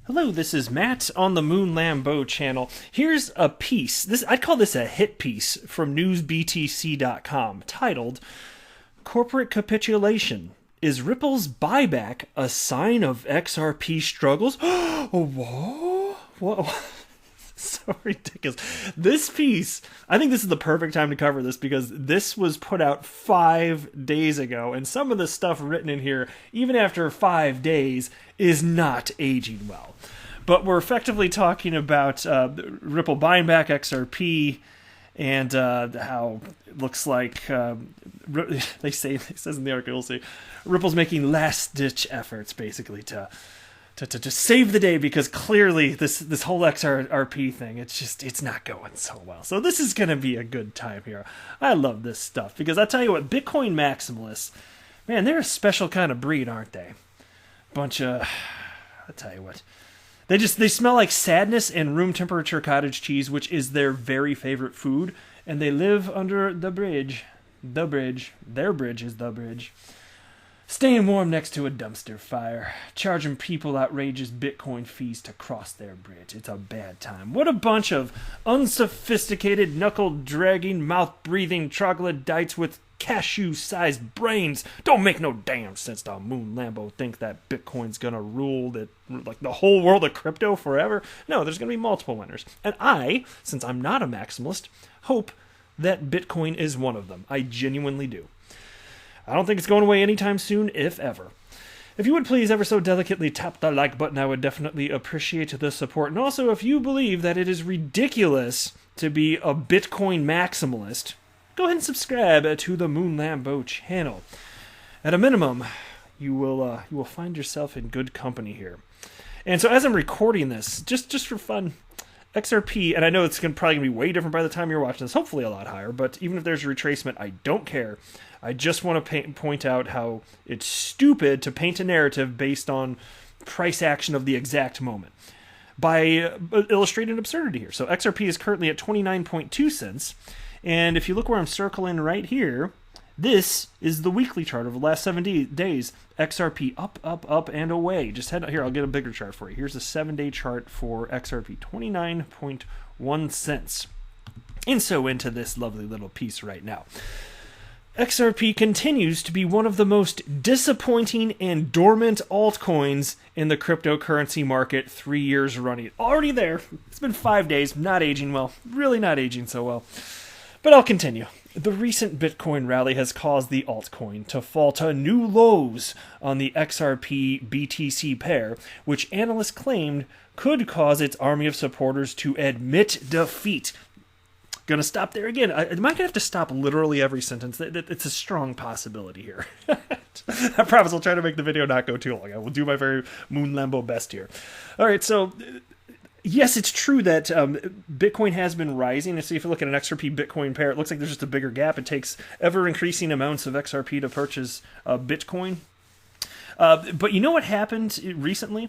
Hello, this is Matt on the Moon Lambeau channel. Here's a piece. I'd call this a hit piece from newsbtc.com titled Corporate Capitulation. Is Ripple's buyback a sign of XRP struggles? Whoa. Whoa. So ridiculous. This piece, I think this is the perfect time to cover this because this was put out 5 days ago, and some of the stuff written in here, even after 5 days, is not aging well. But we're effectively talking about Ripple buying back XRP and how it looks like it says in the article, Ripple's making last-ditch efforts basically to just save the day because clearly this whole XRP thing, it's not going so well. So this is going to be a good time here. I love this stuff because I tell you what, Bitcoin maximalists, man, they're a special kind of breed, aren't they? I tell you what, they smell like sadness and room temperature cottage cheese, which is their very favorite food, and they live under the bridge. Their bridge is the bridge. Staying warm next to a dumpster fire, charging people outrageous Bitcoin fees to cross their bridge. It's a bad time. What a bunch of unsophisticated, knuckle-dragging, mouth-breathing troglodytes with cashew-sized brains. Don't make no damn sense to Moon Lambeau think that Bitcoin's gonna rule the whole world of crypto forever. No, there's gonna be multiple winners. And I, since I'm not a maximalist, hope that Bitcoin is one of them. I genuinely do. I don't think it's going away anytime soon, if ever. If you would please ever so delicately tap the like button, I would definitely appreciate the support. And also, if you believe that it is ridiculous to be a Bitcoin maximalist, go ahead and subscribe to the Moon Lambeau channel. At a minimum, you will find yourself in good company here. And so as I'm recording this, just for fun, XRP, and I know it's probably going to be way different by the time you're watching this, hopefully a lot higher, but even if there's a retracement, I don't care. I just want to point out how it's stupid to paint a narrative based on price action of the exact moment by illustrating absurdity here. So XRP is currently at 29.2 cents, and if you look where I'm circling right here, this is the weekly chart of the last 7 days. XRP up, up, up, and away. Just head here. I'll get a bigger chart for you. Here's the 7-day chart for XRP, 29.1 cents. And so into this lovely little piece right now. XRP continues to be one of the most disappointing and dormant altcoins in the cryptocurrency market 3 years running. Already there. It's been 5 days. Not aging well. Really not aging so well. But I'll continue. The recent Bitcoin rally has caused the altcoin to fall to new lows on the XRP-BTC pair, which analysts claimed could cause its army of supporters to admit defeat. Gonna stop there again. I might have to stop literally every sentence. It's a strong possibility here. I promise I'll try to make the video not go too long. I will do my very Moon Lambeau best here. All right, so yes, it's true that Bitcoin has been rising. And so if you look at an XRP Bitcoin pair, it looks like there's just a bigger gap. It takes ever-increasing amounts of XRP to purchase Bitcoin. But you know what happened recently?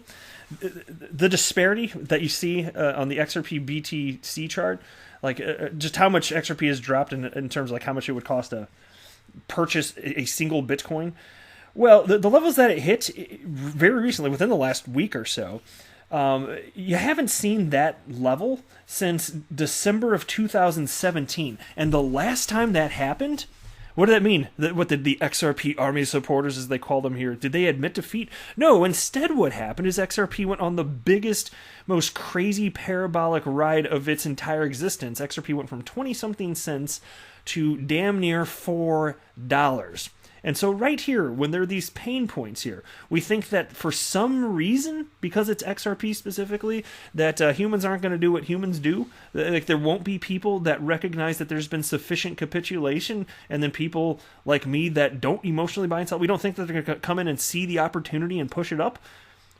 The disparity that you see on the XRP BTC chart, just how much XRP has dropped in terms of like how much it would cost to purchase a single Bitcoin. Well, the levels that it hit very recently, within the last week or so, you haven't seen that level since December of 2017. And the last time that happened, what did that mean? What did the XRP army supporters, as they call them here, did they admit defeat? No, instead what happened is XRP went on the biggest, most crazy parabolic ride of its entire existence. XRP went from 20-something cents to damn near $4. And so right here, when there are these pain points here, we think that for some reason, because it's XRP specifically, that humans aren't going to do what humans do. Like there won't be people that recognize that there's been sufficient capitulation, and then people like me that don't emotionally buy and sell, we don't think that they're going to come in and see the opportunity and push it up.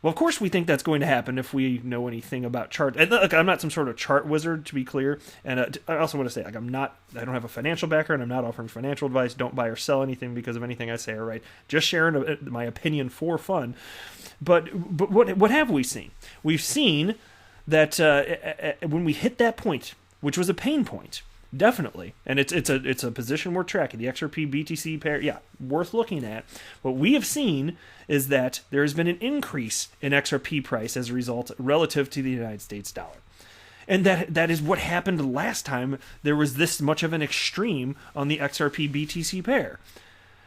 Well, of course we think that's going to happen if we know anything about charts. And look, I'm not some sort of chart wizard, to be clear. And I also want to say, I don't have a financial background. I'm not offering financial advice. Don't buy or sell anything because of anything I say. All right, just sharing my opinion for fun. But what have we seen? We've seen that when we hit that point, which was a pain point, definitely, and it's a position we're tracking. The XRP BTC pair, yeah, worth looking at. What we have seen is that there has been an increase in XRP price as a result relative to the United States dollar. And that is what happened last time there was this much of an extreme on the XRP BTC pair.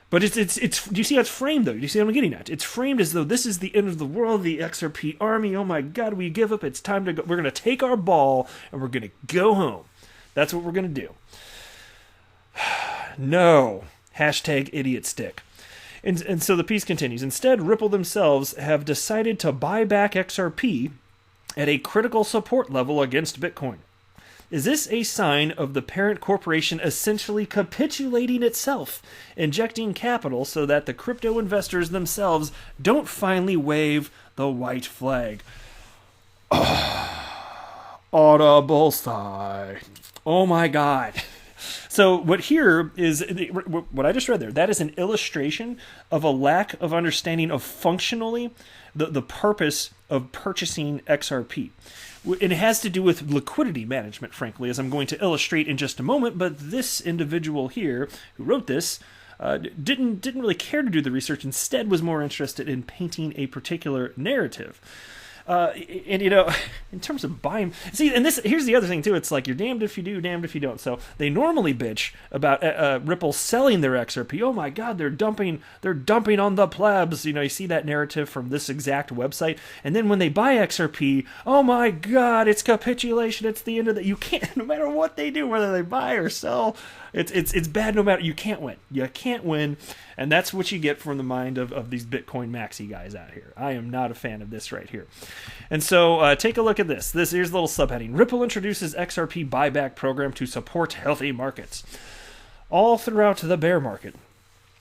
But it's do you see how it's framed, though? Do you see what I'm getting at? It's framed as though this is the end of the world, the XRP army. Oh my God, we give up. It's time to go. We're going to take our ball and we're going to go home. That's what we're going to do. No. Hashtag idiot stick. And so the piece continues. Instead, Ripple themselves have decided to buy back XRP at a critical support level against Bitcoin. Is this a sign of the parent corporation essentially capitulating itself, injecting capital so that the crypto investors themselves don't finally wave the white flag? Audible sigh. Oh my God. So what here is, what I just read there, that is an illustration of a lack of understanding of functionally the purpose of purchasing XRP. It has to do with liquidity management, frankly, as I'm going to illustrate in just a moment, but this individual here who wrote this didn't really care to do the research, instead was more interested in painting a particular narrative. And in terms of buying, see, and here's the other thing too. It's like you're damned if you do, damned if you don't. So they normally bitch about Ripple selling their XRP. Oh my God, they're dumping on the plebs. You see that narrative from this exact website. And then when they buy XRP, oh my God, it's capitulation. It's the end of the. You can't, no matter what they do, whether they buy or sell, it's bad. No matter, you can't win. You can't win. And that's what you get from the mind of these Bitcoin maxi guys out here. I am not a fan of this right here. And so take a look at this. Here's a little subheading. Ripple introduces XRP buyback program to support healthy markets. All throughout the bear market,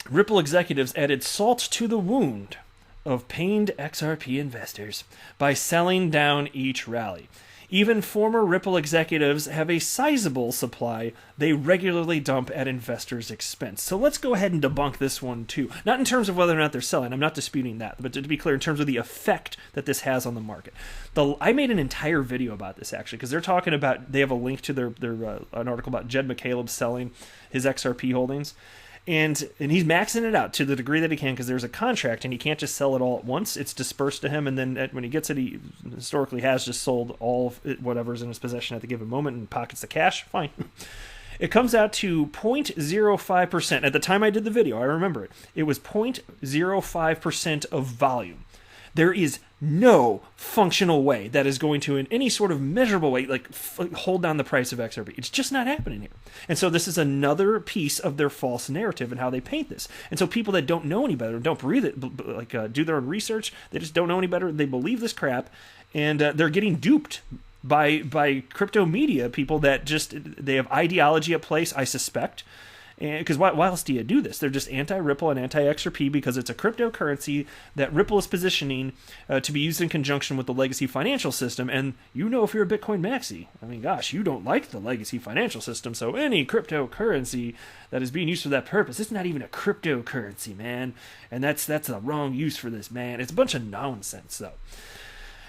Ripple executives added salt to the wound of pained XRP investors by selling down each rally. Even former Ripple executives have a sizable supply they regularly dump at investors' expense. So let's go ahead and debunk this one too. Not in terms of whether or not they're selling. I'm not disputing that. But to be clear, in terms of the effect that this has on the market. I made an entire video about this, actually, because they're talking about, they have a link to their an article about Jed McCaleb selling his XRP holdings. And he's maxing it out to the degree that he can, because there's a contract and he can't just sell it all at once. It's dispersed to him, and then when he gets it, he historically has just sold all of it, whatever's in his possession at the given moment, and pockets the cash. Fine. It comes out to 0.05%. At the time I did the video, I remember it. It was 0.05% of volume. There is no functional way that is going to, in any sort of measurable way, hold down the price of XRP. It's just not happening here. And so this is another piece of their false narrative and how they paint this. And so people that don't know any better, don't breathe it, do their own research, they just don't know any better, they believe this crap, and they're getting duped by crypto media people that just, they have ideology at place, I suspect. Because why else do you do this? They're just anti-Ripple and anti-XRP because it's a cryptocurrency that Ripple is positioning to be used in conjunction with the legacy financial system. And if you're a Bitcoin maxi, I mean, gosh, you don't like the legacy financial system. So any cryptocurrency that is being used for that purpose, it's not even a cryptocurrency, man. And that's the wrong use for this, man. It's a bunch of nonsense, though.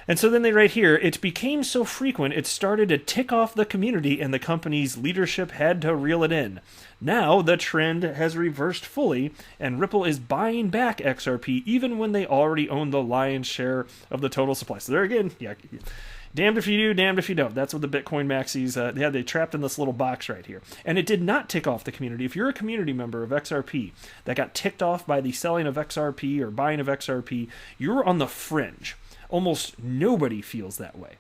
And so then they write here, it became so frequent it started to tick off the community and the company's leadership had to reel it in. Now the trend has reversed fully and Ripple is buying back XRP even when they already own the lion's share of the total supply. So there again, yeah, damned if you do, damned if you don't. That's what the Bitcoin maxis, they trapped in this little box right here. And it did not tick off the community. If you're a community member of XRP that got ticked off by the selling of XRP or buying of XRP, you're on the fringe. Almost nobody feels that way.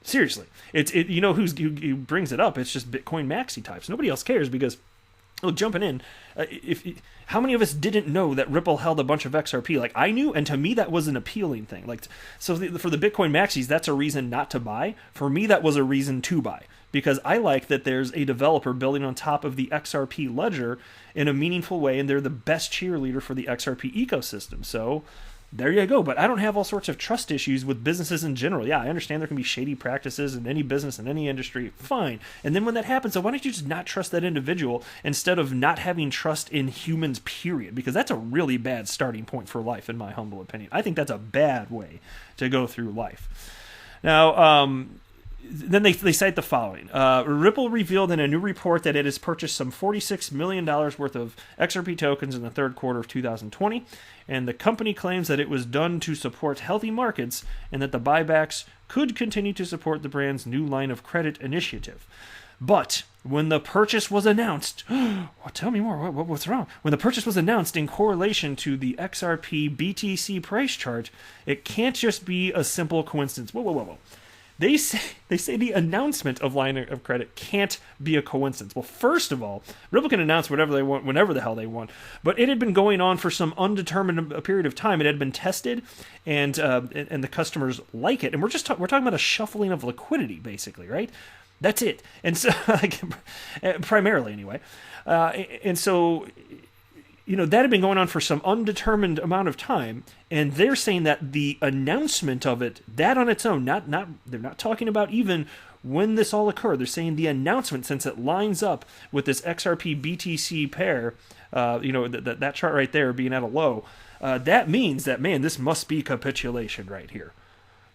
Seriously. Who brings it up? It's just Bitcoin maxi types. Nobody else cares because, jumping in, how many of us didn't know that Ripple held a bunch of XRP? I knew, and to me that was an appealing thing. For the Bitcoin maxis, that's a reason not to buy. For me, that was a reason to buy. Because I like that there's a developer building on top of the XRP ledger in a meaningful way, and they're the best cheerleader for the XRP ecosystem. So there you go. But I don't have all sorts of trust issues with businesses in general. Yeah, I understand there can be shady practices in any business, in any industry. Fine. And then when that happens, so why don't you just not trust that individual instead of not having trust in humans, period? Because that's a really bad starting point for life, in my humble opinion. I think that's a bad way to go through life. Now, then they cite the following. Ripple revealed in a new report that it has purchased some $46 million worth of XRP tokens in the third quarter of 2020, and the company claims that it was done to support healthy markets and that the buybacks could continue to support the brand's new line of credit initiative. But when the purchase was announced, tell me more, what's wrong? When the purchase was announced in correlation to the XRP BTC price chart, it can't just be a simple coincidence. Whoa. They say the announcement of line of credit can't be a coincidence. Well, first of all, Ripple can announce whatever they want, whenever the hell they want. But it had been going on for some undetermined period of time. It had been tested, and the customers like it. And we're talking about a shuffling of liquidity, basically, right? That's it. And so, primarily anyway. And so, that had been going on for some undetermined amount of time, and they're saying that the announcement of it, that on its own, they're not talking about even when this all occurred. They're saying the announcement, since it lines up with this XRP BTC pair, that chart right there being at a low, that means that, man, this must be capitulation right here.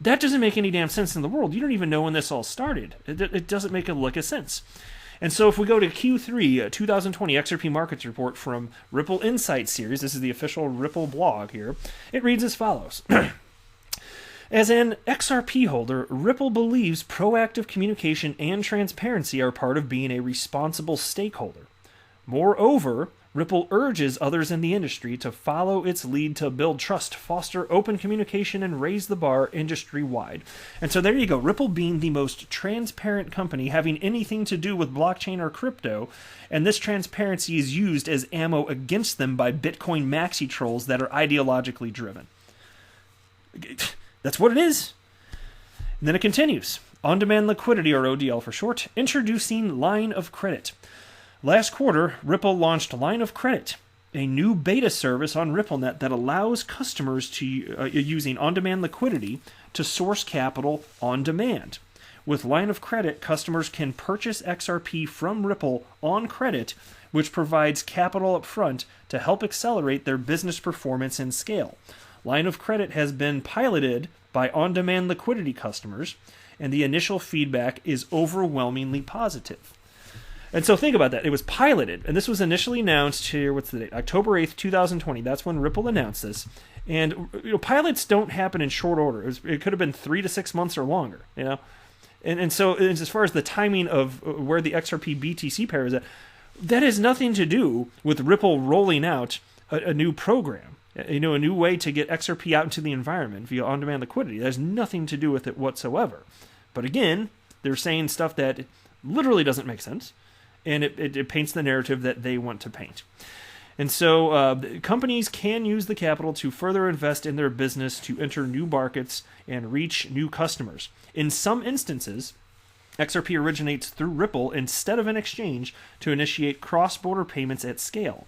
That doesn't make any damn sense in the world. You don't even know when this all started. It doesn't make a lick of sense. And so if we go to Q3 2020 XRP Markets Report from Ripple Insight Series, this is the official Ripple blog here, it reads as follows. As an XRP holder, Ripple believes proactive communication and transparency are part of being a responsible stakeholder. Moreover, Ripple urges others in the industry to follow its lead to build trust, foster open communication, and raise the bar industry-wide. And so there you go. Ripple being the most transparent company having anything to do with blockchain or crypto, and this transparency is used as ammo against them by Bitcoin maxi trolls that are ideologically driven. That's what it is. And then it continues. On-demand liquidity, or ODL for short, introducing line of credit. Last quarter, Ripple launched Line of Credit, a new beta service on RippleNet that allows customers to using on-demand liquidity to source capital on demand. With Line of Credit, customers can purchase XRP from Ripple on credit, which provides capital up front to help accelerate their business performance and scale. Line of Credit has been piloted by on-demand liquidity customers, and the initial feedback is overwhelmingly positive. And so think about that. It was piloted, and this was initially announced here, what's the date? October 8th, 2020. That's when Ripple announced this. And pilots don't happen in short order. It could have been 3 to 6 months or longer, And so as far as the timing of where the XRP BTC pair is at, that has nothing to do with Ripple rolling out a new program, a new way to get XRP out into the environment via on-demand liquidity. That has nothing to do with it whatsoever. But again, they're saying stuff that literally doesn't make sense. And it paints the narrative that they want to paint. And so companies can use the capital to further invest in their business to enter new markets and reach new customers. In some instances, XRP originates through Ripple instead of an exchange to initiate cross-border payments at scale.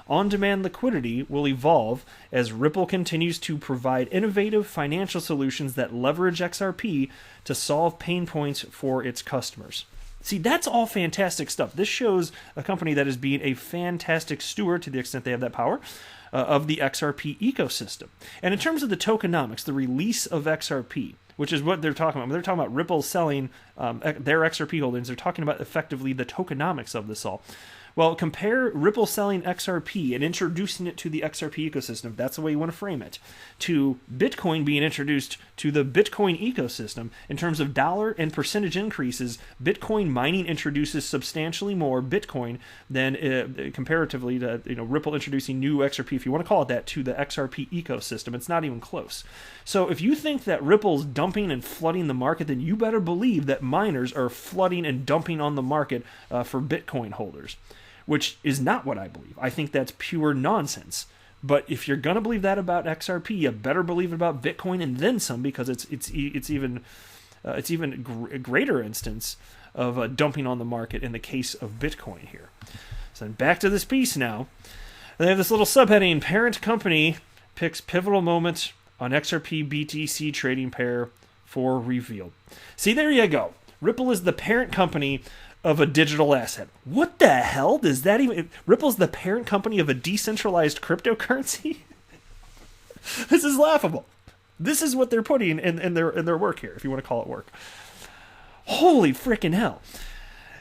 On-demand liquidity will evolve as Ripple continues to provide innovative financial solutions that leverage XRP to solve pain points for its customers. See, that's all fantastic stuff. This shows a company that is being a fantastic steward, to the extent they have that power, of the XRP ecosystem. And in terms of the tokenomics, the release of XRP, which is what they're talking about. When they're talking about Ripple selling their XRP holdings, they're talking about effectively the tokenomics of this all. Well, compare Ripple selling XRP and introducing it to the XRP ecosystem, if that's the way you want to frame it, to Bitcoin being introduced to the Bitcoin ecosystem. In terms of dollar and percentage increases, Bitcoin mining introduces substantially more Bitcoin than comparatively to Ripple introducing new XRP, if you want to call it that, to the XRP ecosystem. It's not even close. So if you think that Ripple's dumping and flooding the market, then you better believe that miners are flooding and dumping on the market for Bitcoin holders, which is not what I believe. I think that's pure nonsense. But if you're going to believe that about XRP, you better believe it about Bitcoin and then some, because it's even a greater instance of dumping on the market in the case of Bitcoin here. So back to this piece now. They have this little subheading: parent company picks pivotal moment on XRP BTC trading pair for revealed. See, there you go. Ripple is the parent company of a digital asset. What the hell does that even... Ripple's the parent company of a decentralized cryptocurrency? This is laughable. This is what they're putting in their work here, if you want to call it work. Holy freaking hell.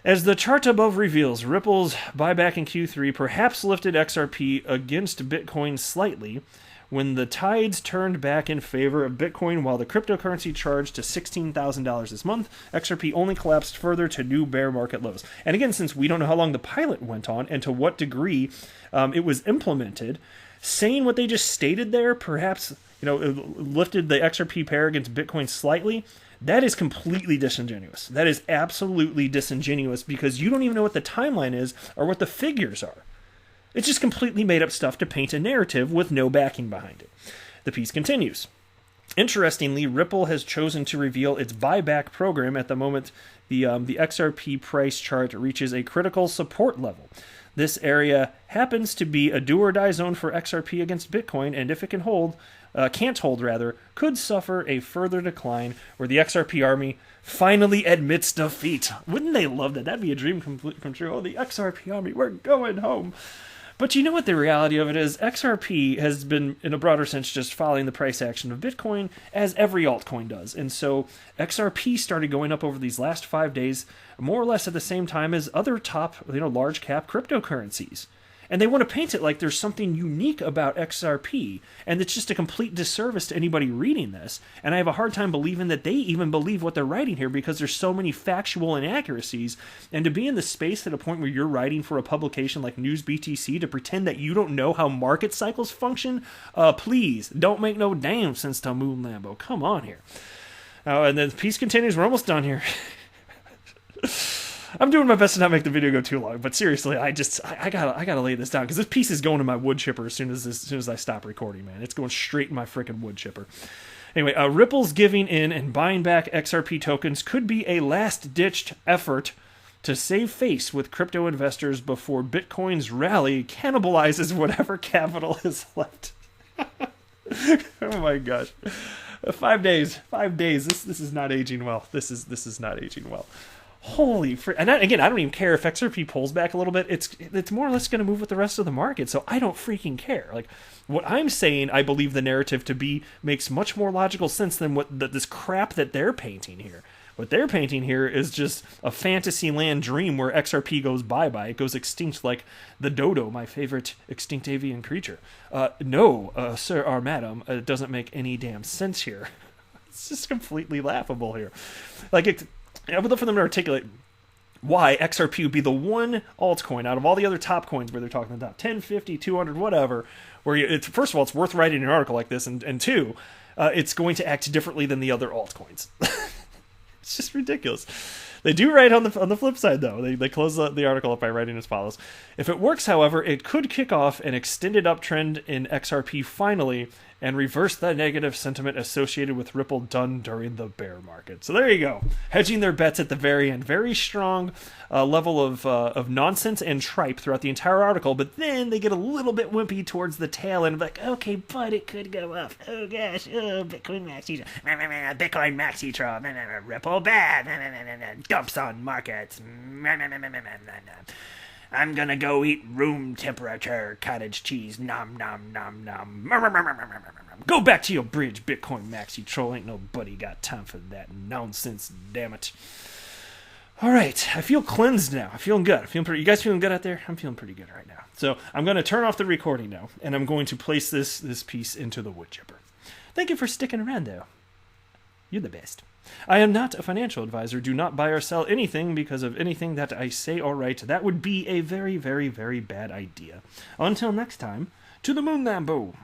As the chart above reveals, Ripple's buyback in Q3 perhaps lifted XRP against Bitcoin slightly when the tides turned back in favor of Bitcoin while the cryptocurrency charged to $16,000 this month. XRP only collapsed further to new bear market lows. And again, since we don't know how long the pilot went on and to what degree it was implemented, saying what they just stated there, perhaps it lifted the XRP pair against Bitcoin slightly, that is completely disingenuous. That is absolutely disingenuous because you don't even know what the timeline is or what the figures are. It's just completely made up stuff to paint a narrative with no backing behind it. The piece continues. Interestingly, Ripple has chosen to reveal its buyback program at the moment the XRP price chart reaches a critical support level. This area happens to be a do-or-die zone for XRP against Bitcoin, and if it can't hold, could suffer a further decline where the XRP army finally admits defeat. Wouldn't they love that? That'd be a dream come true. Oh, the XRP army, we're going home. But you know what the reality of it is? XRP has been, in a broader sense, just following the price action of Bitcoin, as every altcoin does. And so XRP started going up over these last 5 days, more or less at the same time as other top, large cap cryptocurrencies. And they want to paint it like there's something unique about XRP, and it's just a complete disservice to anybody reading this. And I have a hard time believing that they even believe what they're writing here because there's so many factual inaccuracies. And to be in the space at a point where you're writing for a publication like News BTC to pretend that you don't know how market cycles function, please don't make no damn sense to Moon Lambo. Come on here. And then the piece continues. We're almost done here. I'm doing my best to not make the video go too long, but seriously, I gotta lay this down because this piece is going to my wood chipper as soon as I stop recording, man. It's going straight in my freaking wood chipper. Anyway, Ripple's giving in and buying back XRP tokens could be a last-ditched effort to save face with crypto investors before Bitcoin's rally cannibalizes whatever capital is left. Oh my gosh. 5 days. This is not aging well. This is not aging well. Holy frick. And again, I don't even care if XRP pulls back a little bit. It's more or less going to move with the rest of the market, so I don't freaking care. Like, what I'm saying, I believe the narrative to be makes much more logical sense than this crap that they're painting here. What they're painting here is just a fantasy land dream where XRP goes bye-bye. It goes extinct like the dodo, my favorite extinct avian creature. No, sir or madam, it doesn't make any damn sense here. It's just completely laughable here. I would love for them to articulate why XRP would be the one altcoin out of all the other top coins where they're talking about 10, 50, 200, whatever, where first of all, it's worth writing an article like this, and two, it's going to act differently than the other altcoins. It's just ridiculous. They do write on the flip side, though. They close the article up by writing as follows. If it works, however, it could kick off an extended uptrend in XRP finally and reverse the negative sentiment associated with Ripple done during the bear market. So there you go. Hedging their bets at the very end. Very strong level of nonsense and tripe throughout the entire article, but then they get a little bit wimpy towards the tail end, like, okay, but it could go up. Oh gosh, Bitcoin maxi, Bitcoin maxi trough, Ripple bad, dumps on markets. I'm gonna go eat room temperature cottage cheese. Nom nom nom nom. Go back to your bridge, Bitcoin maxi troll. Ain't nobody got time for that nonsense. Damn it. All right, I feel cleansed now. I'm feeling good. You guys feeling good out there? I'm feeling pretty good right now. So I'm gonna turn off the recording now, and I'm going to place this piece into the wood chipper. Thank you for sticking around, though. You're the best. I am not a financial advisor. Do not buy or sell anything because of anything that I say or write. That would be a very, very, very bad idea. Until next time, to the moon, Lambo.